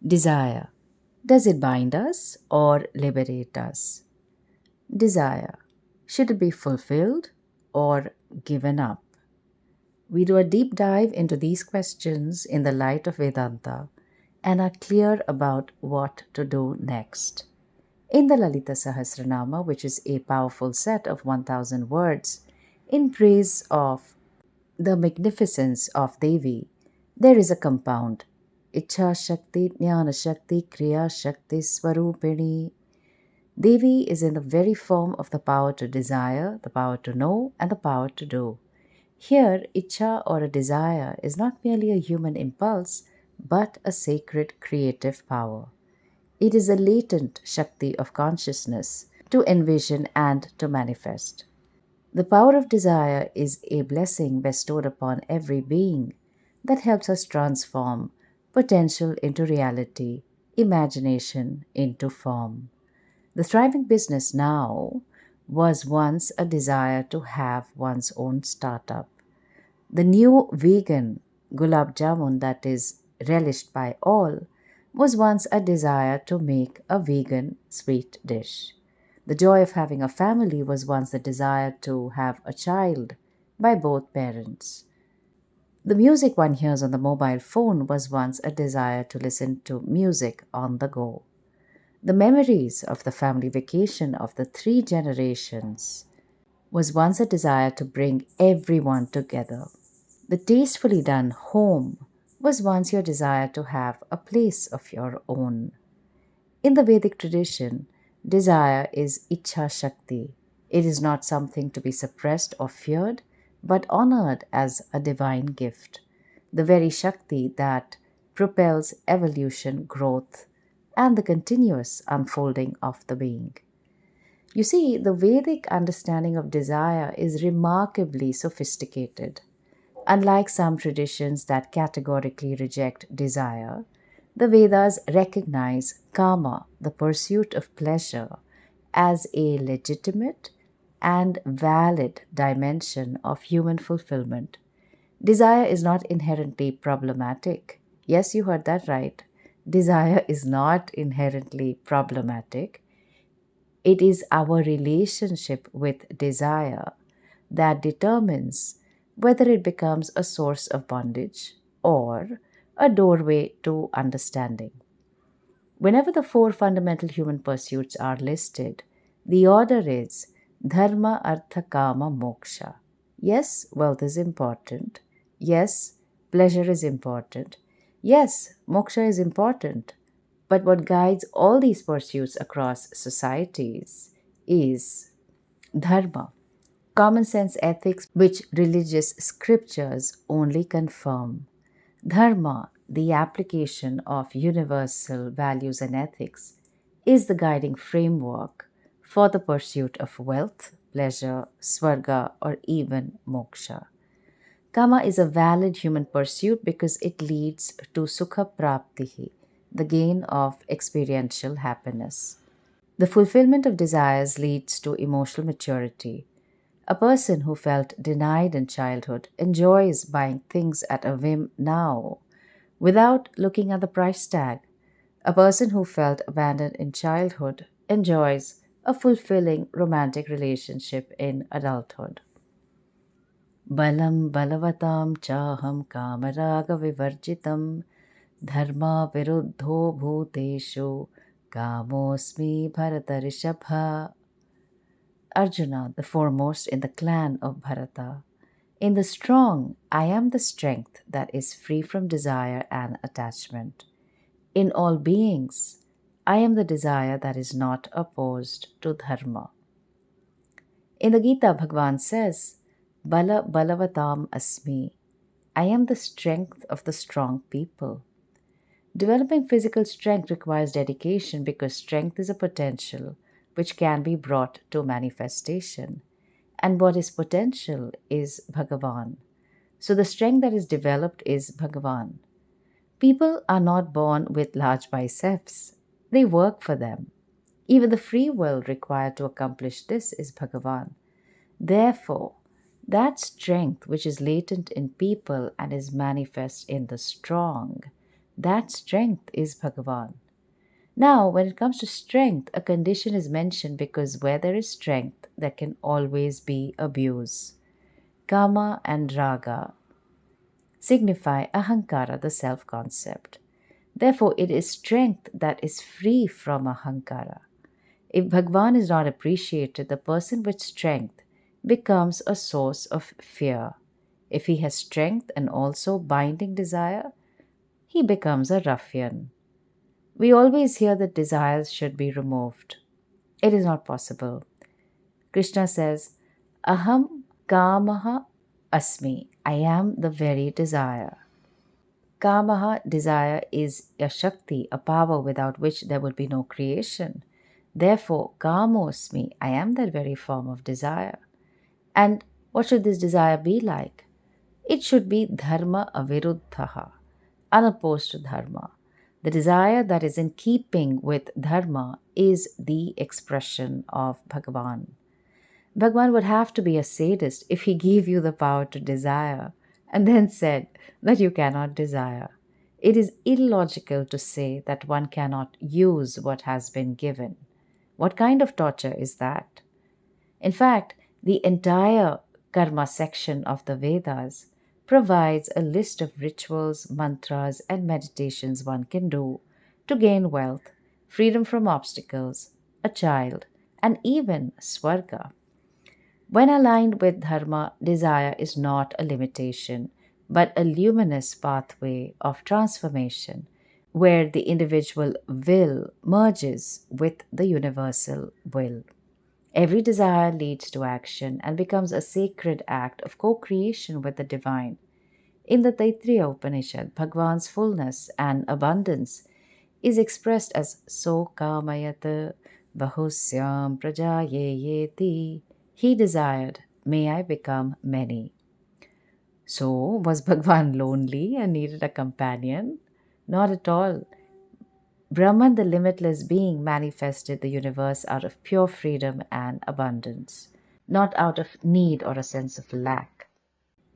Desire. Does it bind us or liberate us? Desire. Should it be fulfilled or given up? We do a deep dive into these questions in the light of Vedanta and are clear about what to do next. In the Lalita Sahasranama, which is a powerful set of 1000 words in praise of the magnificence of Devi, there is a compound Ichha Shakti, Jnana Shakti, Kriya Shakti, Swarupini. Devi is in the very form of the power to desire, the power to know, and the power to do. Here, Ichha or a desire is not merely a human impulse, but a sacred creative power. It is a latent Shakti of consciousness to envision and to manifest. The power of desire is a blessing bestowed upon every being that helps us transform potential into reality, imagination into form. The thriving business now was once a desire to have one's own startup. The new vegan gulab jamun that is relished by all was once a desire to make a vegan sweet dish. The joy of having a family was once the desire to have a child by both parents. The music one hears on the mobile phone was once a desire to listen to music on the go. The memories of the family vacation of the three generations was once a desire to bring everyone together. The tastefully done home was once your desire to have a place of your own. In the Vedic tradition, desire is Ichha Shakti. It is not something to be suppressed or feared, but honored as a divine gift, the very Shakti that propels evolution, growth, and the continuous unfolding of the being. You see, the Vedic understanding of desire is remarkably sophisticated. Unlike some traditions that categorically reject desire, the Vedas recognize kama, the pursuit of pleasure, as a legitimate and valid dimension of human fulfillment. Desire is not inherently problematic. Yes, you heard that right. Desire is not inherently problematic. It is our relationship with desire that determines whether it becomes a source of bondage or a doorway to understanding. Whenever the four fundamental human pursuits are listed, the order is dharma, artha, kama, moksha. Yes, wealth is important. Yes, pleasure is important. Yes, moksha is important. But what guides all these pursuits across societies is dharma, common sense ethics which religious scriptures only confirm. Dharma, the application of universal values and ethics, is the guiding framework for the pursuit of wealth, pleasure, swarga, or even moksha. Kama is a valid human pursuit because it leads to sukha praptihi, the gain of experiential happiness. The fulfillment of desires leads to emotional maturity. A person who felt denied in childhood enjoys buying things at a whim now without looking at the price tag. A person who felt abandoned in childhood enjoys a fulfilling romantic relationship in adulthood. Balam balavatam chaham kamaraga vivarjitam dharma viruddho bhuteshu kamosmi bharatarishabha. Arjuna, the foremost in the clan of Bharata. In the strong, I am the strength that is free from desire and attachment. In all beings, I am the desire that is not opposed to dharma. In the Gita, Bhagavan says, Bala balavatam asmi. I am the strength of the strong people. Developing physical strength requires dedication because strength is a potential which can be brought to manifestation. And what is potential is Bhagavan. So the strength that is developed is Bhagavan. People are not born with large biceps, they work for them. Even the free will required to accomplish this is Bhagavan. Therefore, that strength which is latent in people and is manifest in the strong That strength is Bhagavan. Now, when it comes to strength, a condition is mentioned because where there is strength, there can always be abuse. Kama and Raga signify ahankara, the self concept. Therefore, it is strength that is free from ahankara. If Bhagwan is not appreciated, the person with strength becomes a source of fear. If he has strength and also binding desire, he becomes a ruffian. We always hear that desires should be removed. It is not possible. Krishna says, Aham kamaha asmi. I am the very desire. Kamaha, desire, is a Shakti, a power without which there would be no creation. Therefore, Kamosmi, I am that very form of desire. And what should this desire be like? It should be Dharma aviruddhaha, unopposed to Dharma. The desire that is in keeping with Dharma is the expression of Bhagavan. Bhagwan would have to be a sadist if he gave you the power to desire and then said that you cannot desire. It is illogical to say that one cannot use what has been given. What kind of torture is that? In fact, the entire karma section of the Vedas provides a list of rituals, mantras, and meditations one can do to gain wealth, freedom from obstacles, a child, and even swarga. When aligned with dharma, desire is not a limitation, but a luminous pathway of transformation where the individual will merges with the universal will. Every desire leads to action and becomes a sacred act of co creation with the divine. In the Taittiriya Upanishad, Bhagwan's fullness and abundance is expressed as So Kamayat Bahusyam Prajayeti. He desired, may I become many. So, was Bhagwan lonely and needed a companion? Not at all. Brahman, the limitless being, manifested the universe out of pure freedom and abundance, not out of need or a sense of lack.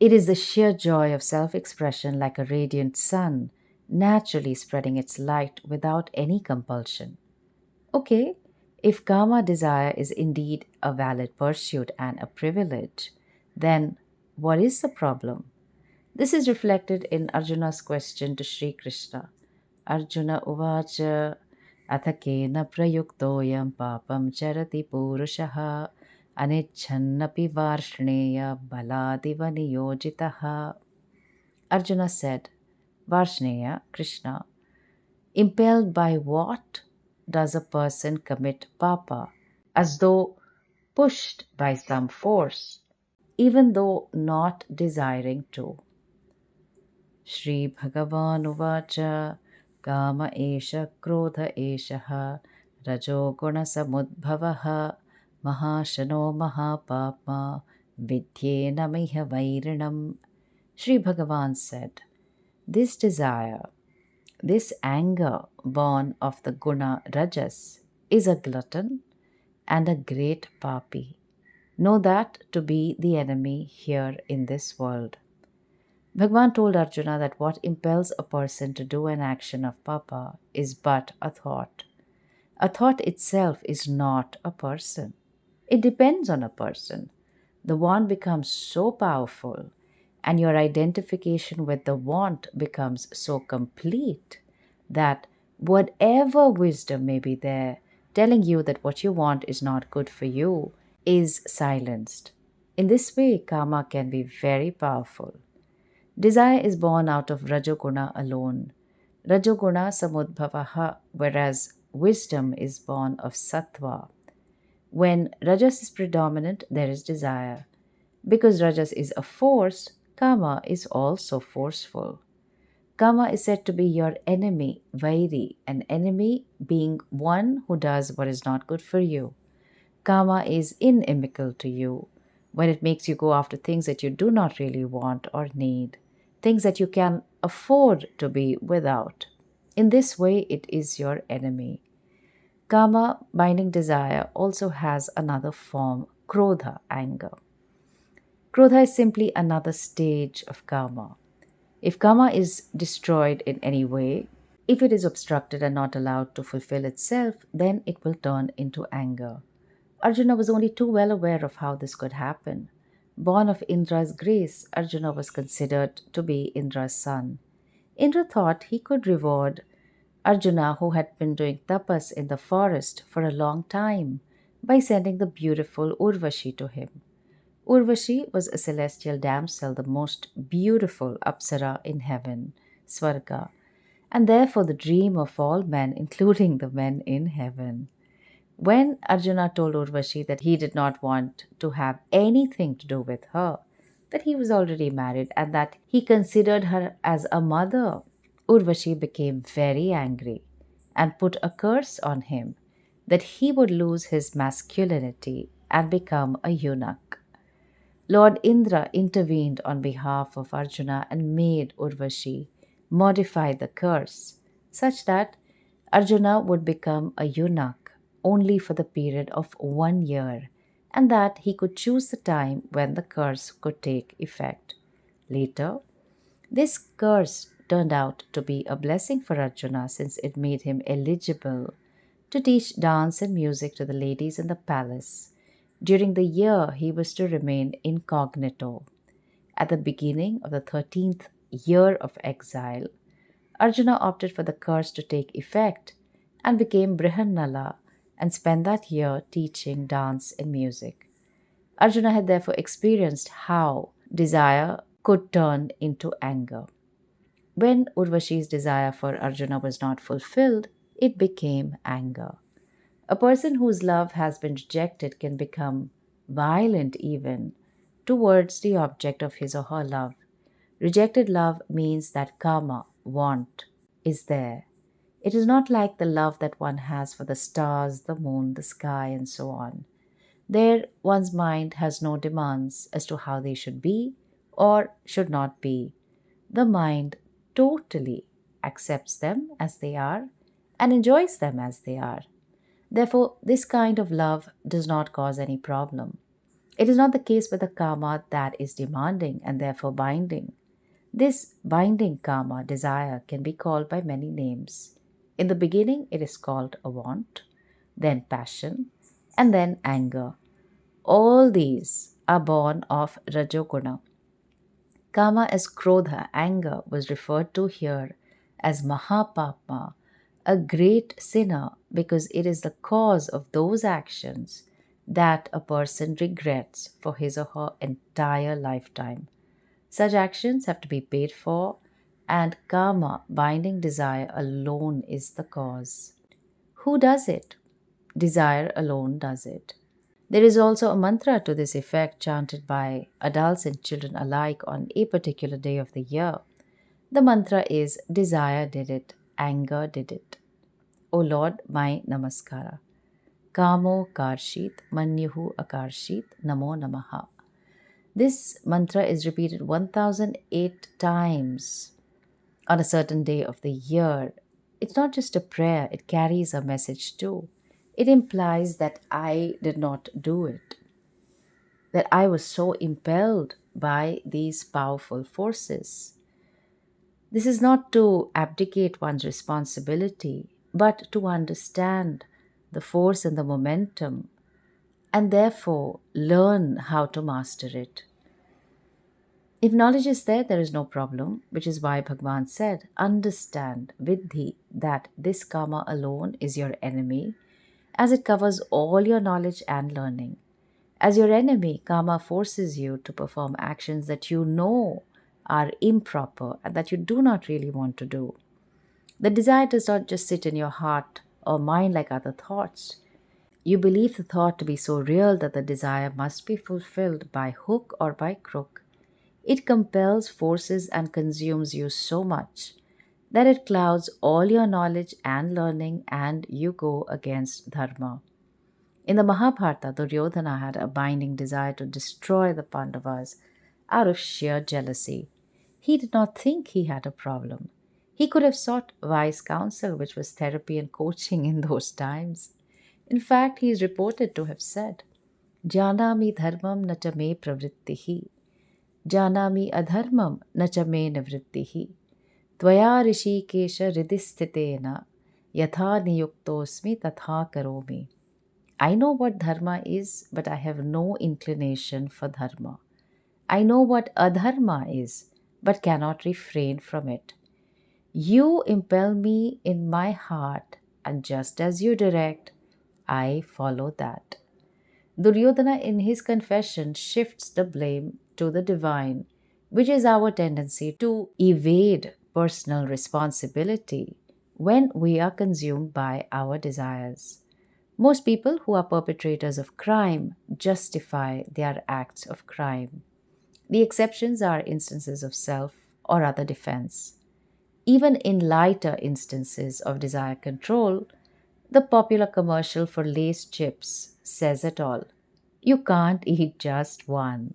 It is the sheer joy of self expression, like a radiant sun, naturally spreading its light without any compulsion. Okay, if karma desire is indeed a valid pursuit and a privilege, then what is the problem? This is reflected in Arjuna's question to Sri Krishna. Arjuna uvacha athakena prayuktoyam papam charati purushaha anichannapi varshneya baladiva niyojitaha. Arjuna said, Varshneya, Krishna, impelled by what does a person commit papa? As though pushed by some force, even though not desiring to. Shri Bhagavan Uvacha Kama Esha Krodha Eshaha Rajo Guna Samudbhavaha Mahashano Mahapapma Vidyena Miha Vairinam. Sri Bhagavan said, this desire, this anger born of the guna rajas, is a glutton and a great papi. Know that to be the enemy here in this world. Bhagwan told Arjuna that what impels a person to do an action of papa is but a thought. A thought itself is not a person. It depends on a person. The want becomes so powerful, and your identification with the want becomes so complete that whatever wisdom may be there telling you that what you want is not good for you is silenced. In this way, karma can be very powerful. Desire is born out of Rajoguna alone. Rajoguna samudbhavaha, whereas wisdom is born of Sattva. When Rajas is predominant, there is desire. Because Rajas is a force, Kama is also forceful. Kama is said to be your enemy, Vairi, an enemy being one who does what is not good for you. Kama is inimical to you when it makes you go after things that you do not really want or need, things that you can afford to be without. In this way, it is your enemy. Kama, binding desire, also has another form, Krodha, anger. Krodha is simply another stage of karma. If karma is destroyed in any way, if it is obstructed and not allowed to fulfill itself, then it will turn into anger. Arjuna was only too well aware of how this could happen. Born of Indra's grace, Arjuna was considered to be Indra's son. Indra thought he could reward Arjuna, who had been doing tapas in the forest for a long time, by sending the beautiful Urvashi to him. Urvashi was a celestial damsel, the most beautiful Apsara in heaven, Swarga, and therefore the dream of all men, including the men in heaven. When Arjuna told Urvashi that he did not want to have anything to do with her, that he was already married and that he considered her as a mother, Urvashi became very angry and put a curse on him that he would lose his masculinity and become a eunuch. Lord Indra intervened on behalf of Arjuna and made Urvashi modify the curse such that Arjuna would become a eunuch only for the period of 1 year, and that he could choose the time when the curse could take effect. Later, this curse turned out to be a blessing for Arjuna since it made him eligible to teach dance and music to the ladies in the palace. During the year, he was to remain incognito. At the beginning of the 13th year of exile, Arjuna opted for the curse to take effect and became Brihannala and spent that year teaching dance and music. Arjuna had therefore experienced how desire could turn into anger. When Urvashi's desire for Arjuna was not fulfilled, it became anger. A person whose love has been rejected can become violent even towards the object of his or her love. Rejected love means that karma, want, is there. It is not like the love that one has for the stars, the moon, the sky, and so on. There, one's mind has no demands as to how they should be or should not be. The mind totally accepts them as they are and enjoys them as they are. Therefore, this kind of love does not cause any problem. It is not the case with a karma that is demanding and therefore binding. This binding karma, desire, can be called by many names. In the beginning, it is called a want, then passion, and then anger. All these are born of Rajoguna. Kama as Krodha, anger, was referred to here as Mahapapma, a great sinner, because it is the cause of those actions that a person regrets for his or her entire lifetime. Such actions have to be paid for, and karma, binding desire, alone is the cause. Who does it? Desire alone does it. There is also a mantra to this effect chanted by adults and children alike on a particular day of the year. The mantra is desire did it, anger did it. O Lord, my namaskara. Kamo karshit, manyuhu akarshit, namo namaha. This mantra is repeated 1008 times on a certain day of the year. It's not just a prayer, it carries a message too. It implies that I did not do it, that I was so impelled by these powerful forces. This is not to abdicate one's responsibility, but to understand the force and the momentum and therefore learn how to master it. If knowledge is there, there is no problem, which is why Bhagavan said, understand, vidhi, that this karma alone is your enemy, as it covers all your knowledge and learning. As your enemy, karma forces you to perform actions that you know are improper and that you do not really want to do. The desire does not just sit in your heart or mind like other thoughts. You believe the thought to be so real that the desire must be fulfilled by hook or by crook. It compels, forces, and consumes you so much that it clouds all your knowledge and learning, and you go against dharma. In the Mahabharata, Duryodhana had a binding desire to destroy the Pandavas out of sheer jealousy. He did not think he had a problem. He could have sought wise counsel, which was therapy and coaching in those times. In fact, he is reported to have said, Janami dharmam natame pravrittihi. Janami adharmam na cha me nivrittihi. Tvaya rishikesha hridisthitena yatha niyuktosmi tatha karomi. I know what dharma is, but I have no inclination for dharma. I know what adharma is, but cannot refrain from it. You impel me in my heart, and just as you direct, I follow that. Duryodhana, in his confession, shifts the blame to the divine, which is our tendency to evade personal responsibility when we are consumed by our desires. Most people who are perpetrators of crime justify their acts of crime. The exceptions are instances of self or other defense. Even in lighter instances of desire control, the popular commercial for Lay's chips says it all. You can't eat just one.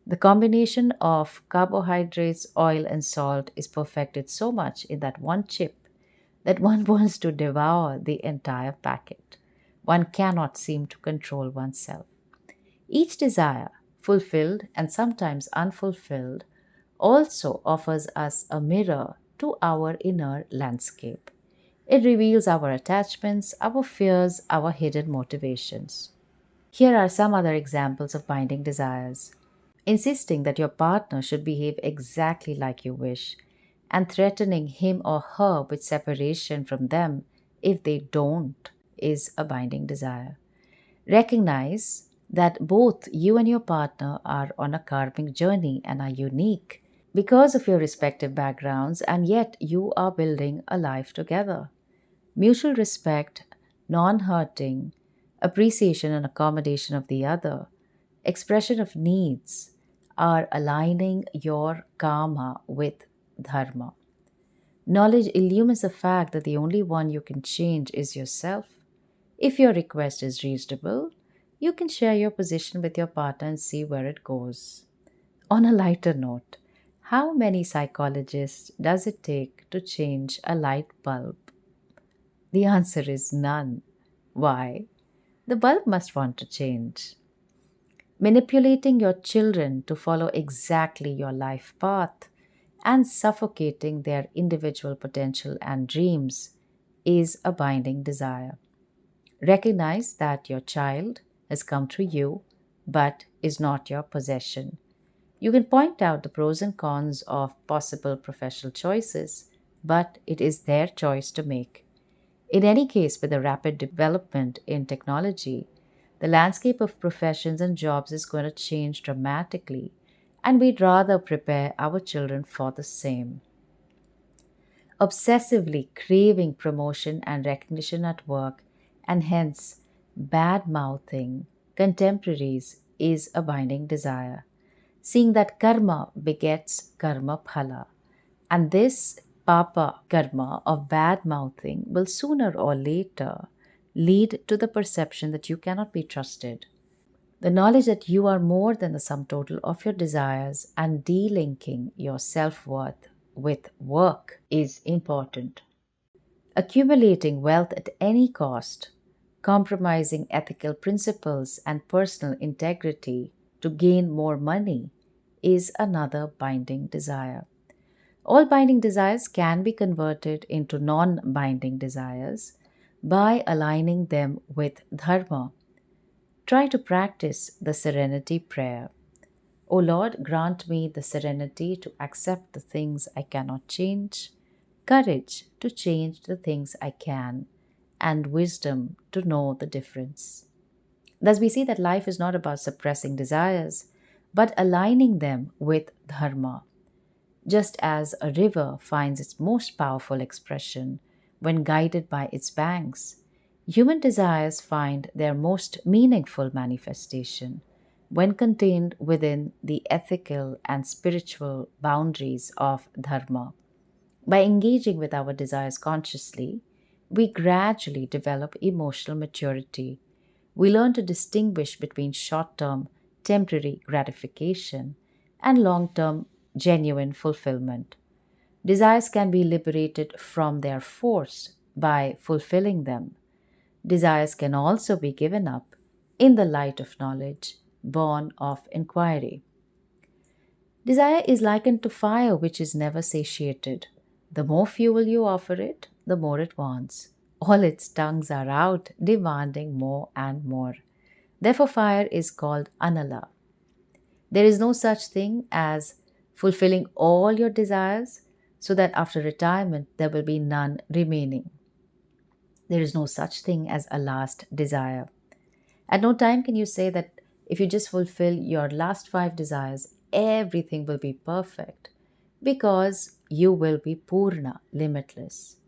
The combination of carbohydrates, oil, and salt is perfected so much in that one chip that one wants to devour the entire packet. One cannot seem to control oneself. Each desire, fulfilled and sometimes unfulfilled, also offers us a mirror to our inner landscape. It reveals our attachments, our fears, our hidden motivations. Here are some other examples of binding desires. Insisting that your partner should behave exactly like you wish, and threatening him or her with separation from them if they don't is a binding desire. Recognize that both you and your partner are on a karmic journey and are unique because of your respective backgrounds, and yet you are building a life together. Mutual respect, non hurting, appreciation and accommodation of the other, expression of needs are aligning your karma with dharma. Knowledge illumines the fact that the only one you can change is yourself. If your request is reasonable, you can share your position with your partner and see where it goes. On a lighter note, how many psychologists does it take to change a light bulb? The answer is none. Why? The bulb must want to change. Manipulating your children to follow exactly your life path and suffocating their individual potential and dreams is a binding desire. Recognize that your child has come through you but is not your possession. You can point out the pros and cons of possible professional choices, but it is their choice to make. In any case, with the rapid development in technology, the landscape of professions and jobs is going to change dramatically, and we'd rather prepare our children for the same. Obsessively craving promotion and recognition at work, and hence bad mouthing contemporaries, is a binding desire. Seeing that karma begets karma phala, and this papa karma of bad mouthing will sooner or later lead to the perception that you cannot be trusted. The knowledge that you are more than the sum total of your desires and delinking your self worth with work is important. Accumulating wealth at any cost, compromising ethical principles and personal integrity to gain more money is another binding desire. All binding desires can be converted into non binding desires by aligning them with dharma. Try to practice the serenity prayer. O Lord, grant me the serenity to accept the things I cannot change, courage to change the things I can, and wisdom to know the difference. Thus, we see that life is not about suppressing desires, but aligning them with dharma. Just as a river finds its most powerful expression when guided by its banks, human desires find their most meaningful manifestation when contained within the ethical and spiritual boundaries of dharma. By engaging with our desires consciously, we gradually develop emotional maturity. We learn to distinguish between short term, temporary gratification and long term, genuine fulfillment. Desires can be liberated from their force by fulfilling them. Desires can also be given up in the light of knowledge, born of inquiry. Desire is likened to fire which is never satiated. The more fuel you offer it, the more it wants. All its tongues are out, demanding more and more. Therefore, fire is called anala. There is no such thing as fulfilling all your desires so that after retirement there will be none remaining. There is no such thing as a last desire. At no time can you say that if you just fulfill your last five desires, everything will be perfect because you will be Purna, limitless.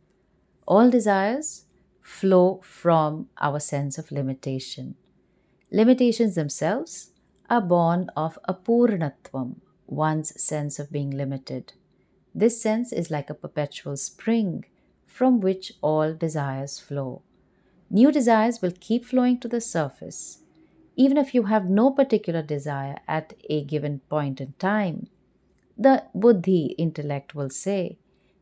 All desires flow from our sense of limitation. Limitations themselves are born of apurnatvam, one's sense of being limited. This sense is like a perpetual spring from which all desires flow. New desires will keep flowing to the surface. Even if you have no particular desire at a given point in time, the buddhi intellect will say,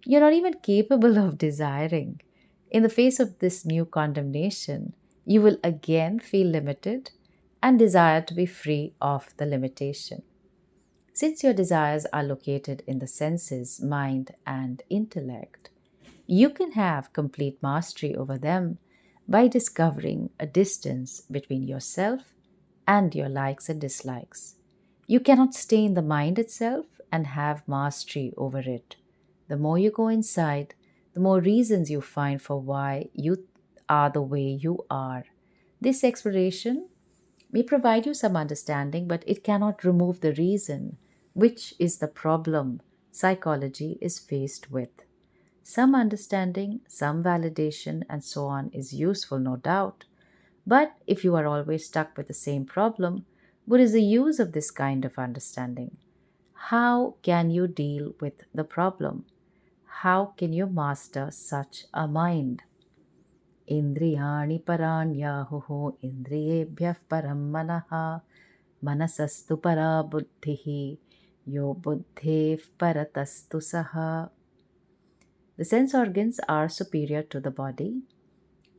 "You're not even capable of desiring." In the face of this new condemnation, you will again feel limited and desire to be free of the limitation. Since your desires are located in the senses, mind, and intellect, you can have complete mastery over them by discovering a distance between yourself and your likes and dislikes. You cannot stay in the mind itself and have mastery over it. The more you go inside, the more reasons you find for why you are the way you are. This exploration may provide you some understanding, but it cannot remove the reason, which is the problem psychology is faced with. Some understanding, some validation, and so on is useful, no doubt. But if you are always stuck with the same problem, what is the use of this kind of understanding? How can you deal with the problem? How can you master such a mind? Indriyani paranyahuhu indriyebhyah param manaha manasastu para buddhihi yo buddhev paratastu saha. The sense organs are superior to the body.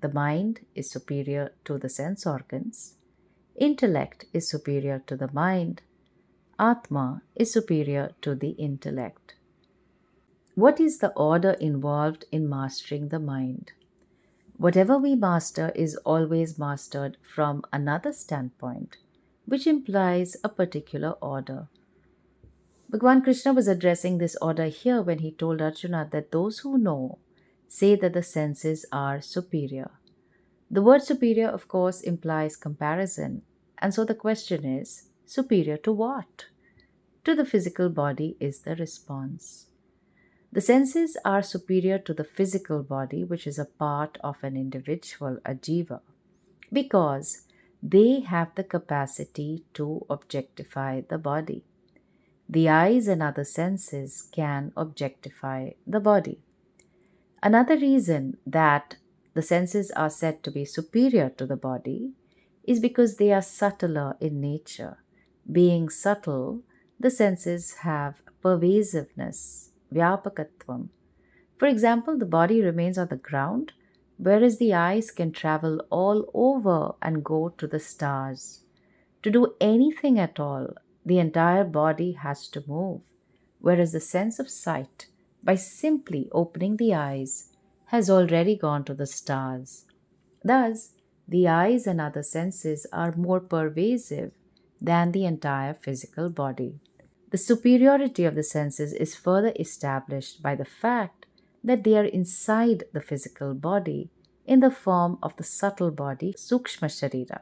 The mind is superior to the sense organs. Intellect is superior to the mind. Atma is superior to the intellect. What is the order involved in mastering the mind? Whatever we master is always mastered from another standpoint, which implies a particular order. Bhagavan Krishna was addressing this order here when he told Arjuna that those who know say that the senses are superior. The word superior, of course, implies comparison, and so the question is, superior to what? To the physical body is the response. The senses are superior to the physical body, which is a part of an individual, a jiva, because they have the capacity to objectify the body. The eyes and other senses can objectify the body. Another reason that the senses are said to be superior to the body is because they are subtler in nature. Being subtle, the senses have pervasiveness, vyapakatvam. For example, the body remains on the ground, whereas the eyes can travel all over and go to the stars. To do anything at all, the entire body has to move, whereas the sense of sight, by simply opening the eyes, has already gone to the stars. Thus, the eyes and other senses are more pervasive than the entire physical body. The superiority of the senses is further established by the fact that they are inside the physical body in the form of the subtle body, Sukshma Sharira.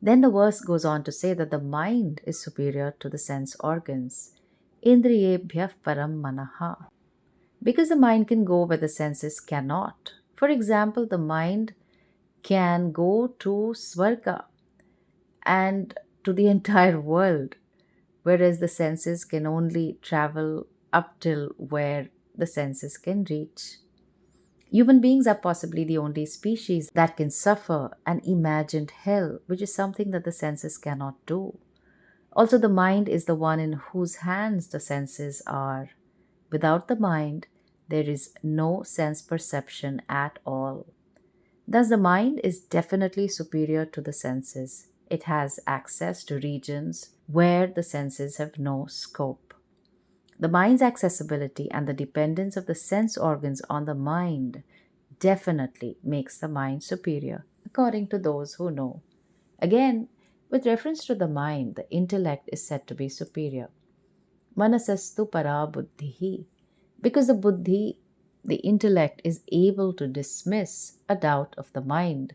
Then the verse goes on to say that the mind is superior to the sense organs, Indriyebhyah param manaha, because the mind can go where the senses cannot. For example, the mind can go to Swarga and to the entire world, whereas the senses can only travel up till where the senses can reach. Human beings are possibly the only species that can suffer an imagined hell, which is something that the senses cannot do. Also, the mind is the one in whose hands the senses are. Without the mind, there is no sense perception at all. Thus, the mind is definitely superior to the senses. it has access to regions where the senses have no scope. The mind's accessibility and the dependence of the sense organs on the mind definitely makes the mind superior, according to those who know. Again, with reference to the mind, the intellect is said to be superior. Manasastu para buddhihi, because the buddhi, the intellect, is able to dismiss a doubt of the mind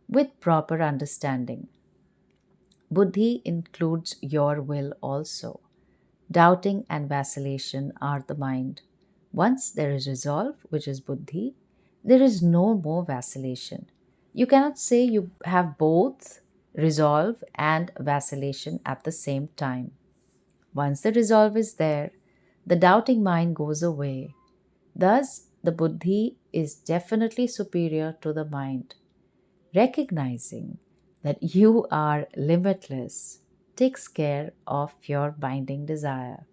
with proper understanding. Buddhi includes your will also. Doubting and vacillation are the mind. Once there is resolve, which is buddhi, there is no more vacillation. You cannot say you have both resolve and vacillation at the same time. Once the resolve is there, the doubting mind goes away. Thus, the buddhi is definitely superior to the mind. Recognizing that you are limitless takes care of your binding desire.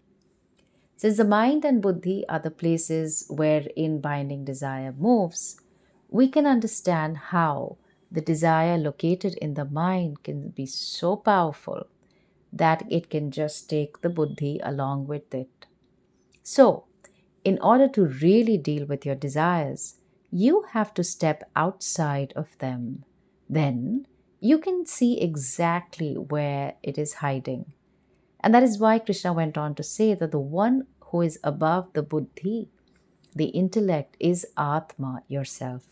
Since the mind and buddhi are the places wherein binding desire moves, we can understand how the desire located in the mind can be so powerful that it can just take the buddhi along with it. So, in order to really deal with your desires, you have to step outside of them. Then you can see exactly where it is hiding. And that is why Krishna went on to say that the one who is above the buddhi, the intellect, is Atma, yourself.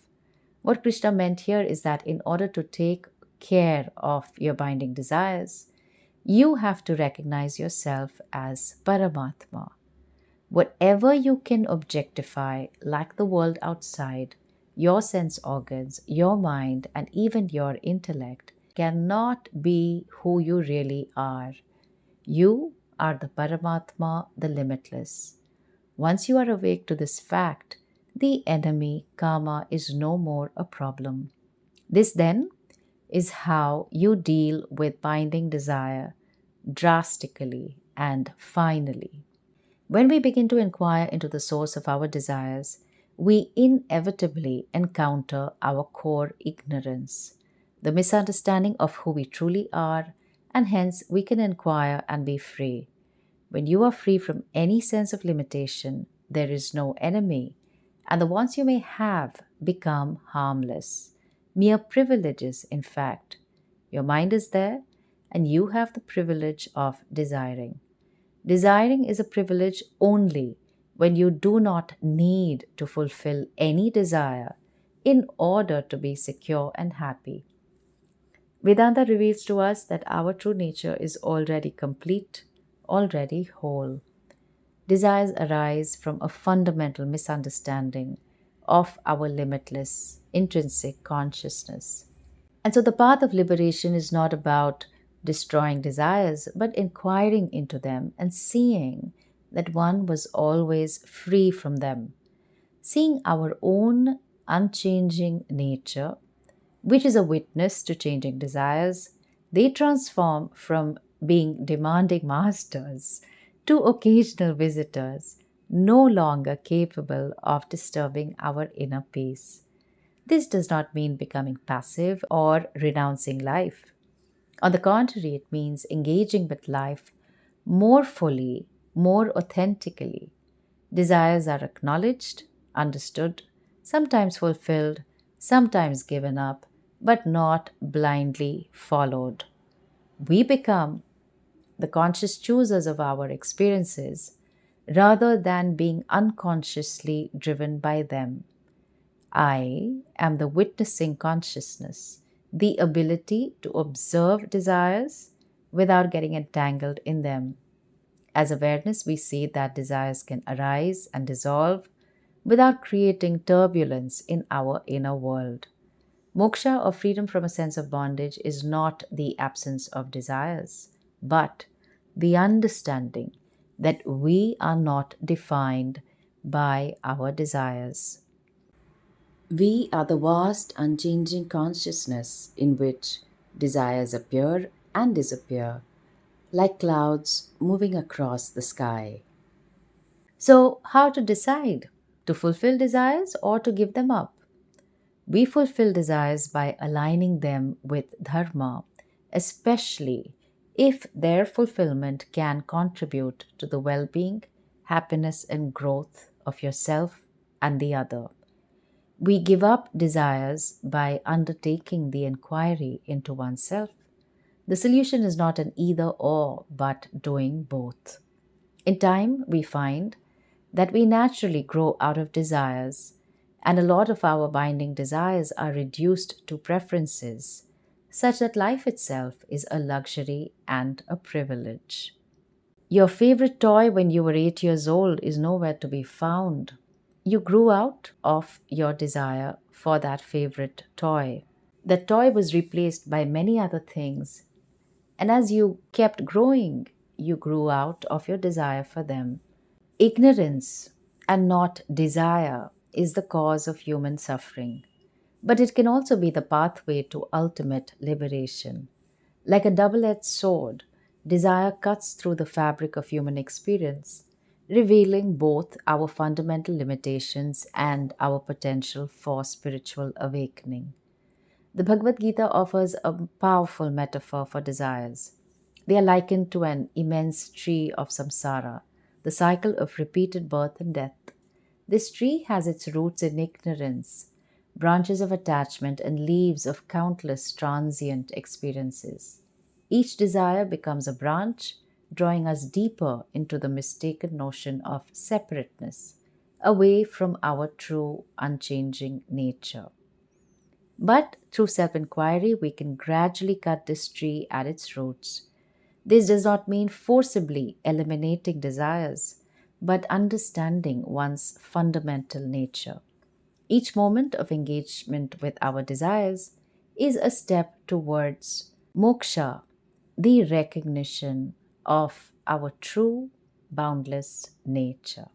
What Krishna meant here is that in order to take care of your binding desires, you have to recognize yourself as Paramatma. Whatever you can objectify, like the world outside, your sense organs, your mind, and even your intellect, cannot be who you really are. You are the Paramatma, the limitless. Once you are awake to this fact, the enemy, karma, is no more a problem. This then is how you deal with binding desire drastically and finally. When we begin to inquire into the source of our desires, we inevitably encounter our core ignorance, the misunderstanding of who we truly are, and hence we can inquire and be free. When you are free from any sense of limitation, there is no enemy, and the ones you may have become harmless. Mere privileges, in fact. Your mind is there, and you have the privilege of desiring. Desiring is a privilege only when you do not need to fulfill any desire in order to be secure and happy. Vedanta reveals to us that our true nature is already complete, already whole. Desires arise from a fundamental misunderstanding of our limitless, intrinsic consciousness. And so the path of liberation is not about destroying desires, but inquiring into them and seeing that one was always free from them. Seeing our own unchanging nature, which is a witness to changing desires, they transform from being demanding masters to occasional visitors, no longer capable of disturbing our inner peace. This does not mean becoming passive or renouncing life. On the contrary, it means engaging with life more fully, more authentically. Desires are acknowledged, understood, sometimes fulfilled, sometimes given up, but not blindly followed. We become the conscious choosers of our experiences rather than being unconsciously driven by them. I am the witnessing consciousness, the ability to observe desires without getting entangled in them. As awareness, we see that desires can arise and dissolve without creating turbulence in our inner world. Moksha, or freedom from a sense of bondage, is not the absence of desires, but the understanding that we are not defined by our desires. We are the vast, unchanging consciousness in which desires appear and disappear, like clouds moving across the sky. So, how to decide? To fulfill desires or to give them up? We fulfill desires by aligning them with dharma especially if their fulfillment can contribute to the well being, happiness, and growth of yourself and the other. We give up desires by undertaking the inquiry into oneself. The solution is not an either or, but doing both. In time, we find that we naturally grow out of desires, and a lot of our binding desires are reduced to preferences, such that life itself is a luxury and a privilege. Your favorite toy when you were 8 years old is nowhere to be found. You grew out of your desire for that favorite toy. That toy was replaced by many other things, and as you kept growing, you grew out of your desire for them. Ignorance and not desire is the cause of human suffering, but it can also be the pathway to ultimate liberation. Like a double edged sword, desire cuts through the fabric of human experience, revealing both our fundamental limitations and our potential for spiritual awakening. The Bhagavad Gita offers a powerful metaphor for desires. They are likened to an immense tree of samsara, the cycle of repeated birth and death. This tree has its roots in ignorance, branches of attachment, and leaves of countless transient experiences. Each desire becomes a branch, drawing us deeper into the mistaken notion of separateness, away from our true, unchanging nature. But through self inquiry, we can gradually cut this tree at its roots. This does not mean forcibly eliminating desires, but understanding one's fundamental nature. Each moment of engagement with our desires is a step towards moksha, the recognition of our true, boundless nature.